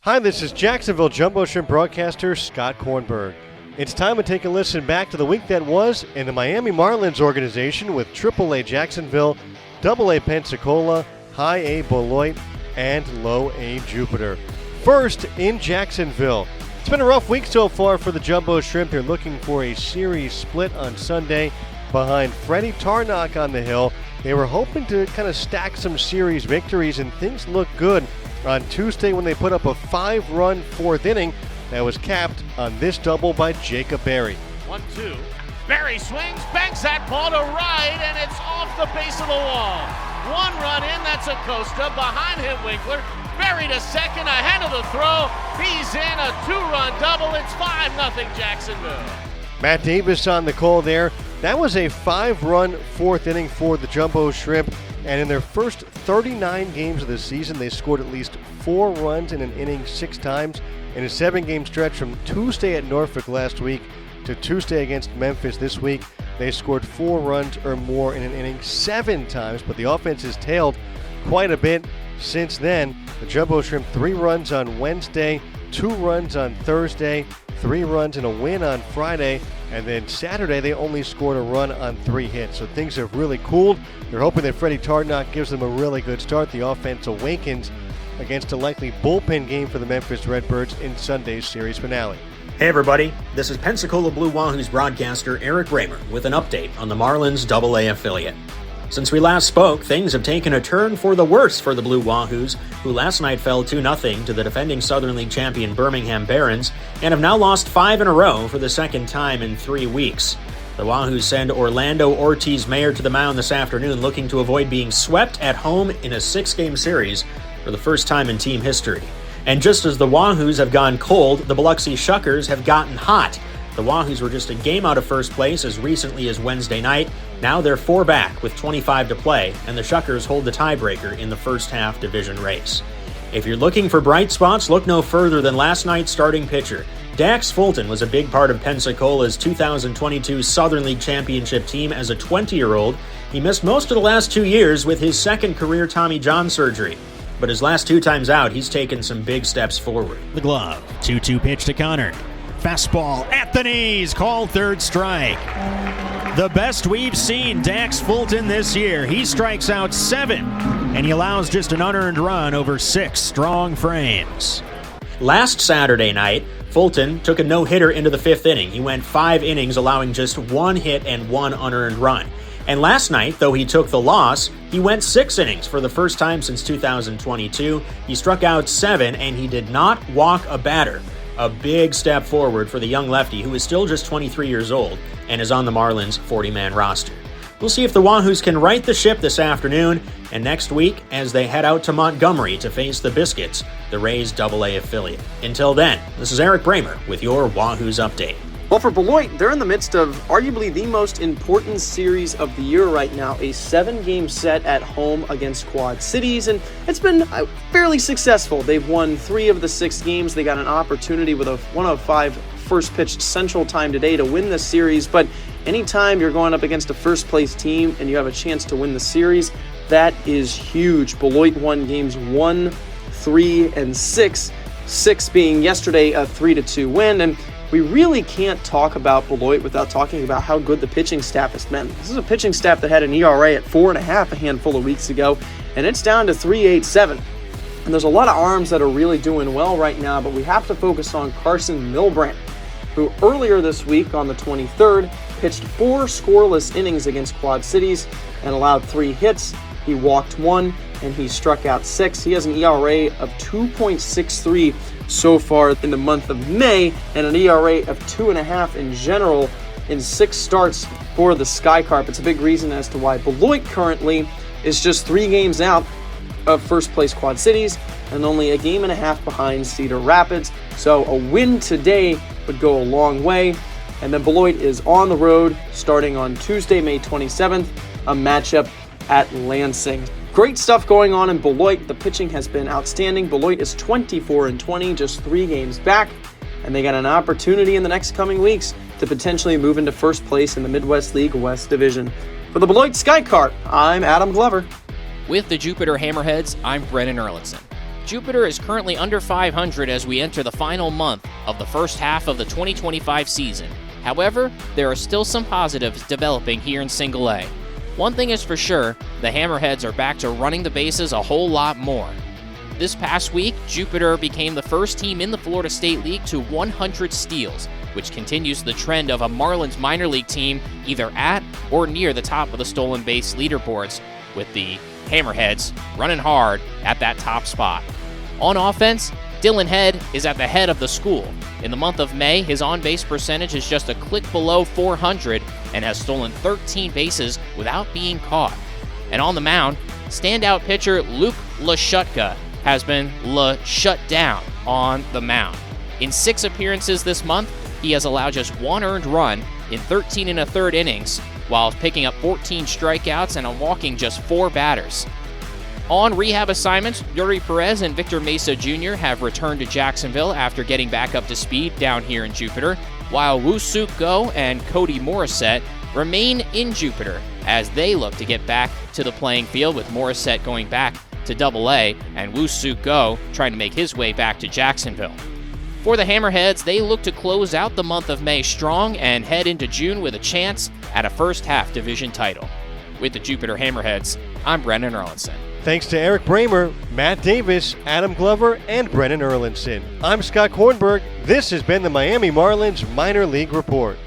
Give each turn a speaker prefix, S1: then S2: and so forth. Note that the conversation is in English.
S1: Hi, this is Jacksonville Jumbo Shrimp broadcaster Scott Kornberg. It's time to take a listen back to the week that was in the Miami Marlins organization with AAA Jacksonville, AA Pensacola, High A Beloit, and Low A Jupiter. First in Jacksonville. It's been a rough week so far for the Jumbo Shrimp. They're looking for a series split on Sunday behind Freddie Tarnok on the hill. They were hoping to kind of stack some series victories, and things look good on Tuesday when they put up a 5-run fourth inning that was capped on this double by Jacob Berry.
S2: 1-2. Berry swings, banks that ball to right, and it's off the base of the wall. One run in, that's Acosta. Behind him, Winkler. Berry to second, ahead of the throw. He's in a 2-run double. It's 5-0 Jacksonville.
S1: Matt Davis on the call there. That was a 5-run fourth inning for the Jumbo Shrimp. And in their first 39 games of the season, they scored at least 4 runs in an inning 6 times. In a 7-game stretch from Tuesday at Norfolk last week to Tuesday against Memphis this week, they scored 4 runs or more in an inning 7 times. But the offense has tailed quite a bit since then. The Jumbo Shrimp 3 runs on Wednesday, 2 runs on Thursday, 3 runs and a win on Friday, and then Saturday they only scored a run on 3 hits. So things have really cooled. They're hoping that Freddie Tarnok gives them a really good start. The offense awakens against a likely bullpen game for the Memphis Redbirds in Sunday's series finale.
S3: Hey everybody, this is Pensacola Blue Wahoos broadcaster Eric Raymer with an update on the Marlins AA affiliate. Since we last spoke, things have taken a turn for the worse for the Blue Wahoos, who last night fell 2-0 to the defending Southern League champion Birmingham Barons, and have now lost 5 in a row for the second time in 3 weeks. The Wahoos send Orlando Ortiz Mayer to the mound this afternoon, looking to avoid being swept at home in a 6-game series for the first time in team history. And just as the Wahoos have gone cold, the Biloxi Shuckers have gotten hot. The Wahoos were just a game out of first place as recently as Wednesday night. Now they're 4 back with 25 to play, and the Shuckers hold the tiebreaker in the first half division race. If you're looking for bright spots, look no further than last night's starting pitcher. Dax Fulton was a big part of Pensacola's 2022 Southern League Championship team as a 20-year-old. He missed most of the last 2 years with his second career Tommy John surgery. But his last 2 times out, he's taken some big steps forward.
S4: The glove, 2-2 pitch to Connor. Fastball at the knees, called third strike. The best we've seen Dax Fulton this year. He strikes out 7, and he allows just an unearned run over 6 strong frames.
S3: Last Saturday night, Fulton took a no-hitter into the 5th inning. He went 5 innings, allowing just 1 hit and 1 unearned run. And last night, though he took the loss, he went 6 innings for the first time since 2022. He struck out 7, and he did not walk a batter. A big step forward for the young lefty, who is still just 23 years old and is on the Marlins' 40-man roster. We'll see if the Wahoos can right the ship this afternoon and next week as they head out to Montgomery to face the Biscuits, the Rays' AA affiliate. Until then, this is Eric Bramer with your Wahoos Update.
S5: Well, for Beloit, they're in the midst of arguably the most important series of the year right now, a 7-game set at home against Quad Cities, and it's been fairly successful. They've won 3 of the 6 games. They got an opportunity with a 1:05 first-pitched Central Time today to win this series, but anytime you're going up against a first-place team and you have a chance to win the series, that is huge. Beloit won games 1, 3, and 6, 6 being yesterday a 3-2 win, and we really can't talk about Beloit without talking about how good the pitching staff has been. This is a pitching staff that had an ERA at 4.5 a handful of weeks ago, and it's down to 3.87. And there's a lot of arms that are really doing well right now, but we have to focus on Carson Milbrandt, who earlier this week on the 23rd pitched 4 scoreless innings against Quad Cities and allowed 3 hits. He walked 1 and he struck out 6. He has an ERA of 2.63 so far in the month of May, and an ERA of 2.5 in general in 6 starts for the Sky Carp. It's a big reason as to why Beloit currently is just 3 games out of first place Quad Cities and only a game and a half behind Cedar Rapids. So a win today would go a long way. And then Beloit is on the road starting on Tuesday, May 27th, a matchup at Lansing. Great stuff going on in Beloit. The pitching has been outstanding. Beloit is 24-20, just 3 games back, and they got an opportunity in the next coming weeks to potentially move into first place in the Midwest League West Division. For the Beloit Sky Carp, I'm Adam Glover.
S6: With the Jupiter Hammerheads, I'm Brennan Erlickson. Jupiter is currently under 500 as we enter the final month of the first half of the 2025 season. However, there are still some positives developing here in Single A. One thing is for sure, the Hammerheads are back to running the bases a whole lot more. This past week, Jupiter became the first team in the Florida State League to 100 steals, which continues the trend of a Marlins minor league team either at or near the top of the stolen base leaderboards, with the Hammerheads running hard at that top spot. On offense, Dylan Head is at the head of the school. In the month of May, his on-base percentage is just a click below 400 and has stolen 13 bases without being caught. And on the mound, standout pitcher Luke Lashutka has been shut down on the mound. In 6 appearances this month, he has allowed just 1 earned run in 13 1/3 innings, while picking up 14 strikeouts and walking just 4 batters. On rehab assignments, Yuri Perez and Victor Mesa Jr. have returned to Jacksonville after getting back up to speed down here in Jupiter, while Woo Suk Go and Cody Morissette remain in Jupiter as they look to get back to the playing field, with Morissette going back to Double-A and Woo Suk Go trying to make his way back to Jacksonville. For the Hammerheads, they look to close out the month of May strong and head into June with a chance at a first-half division title. With the Jupiter Hammerheads, I'm Brennan Erlinson.
S1: Thanks to Eric Bramer, Matt Davis, Adam Glover, and Brennan Erlinson. I'm Scott Kornberg. This has been the Miami Marlins Minor League Report.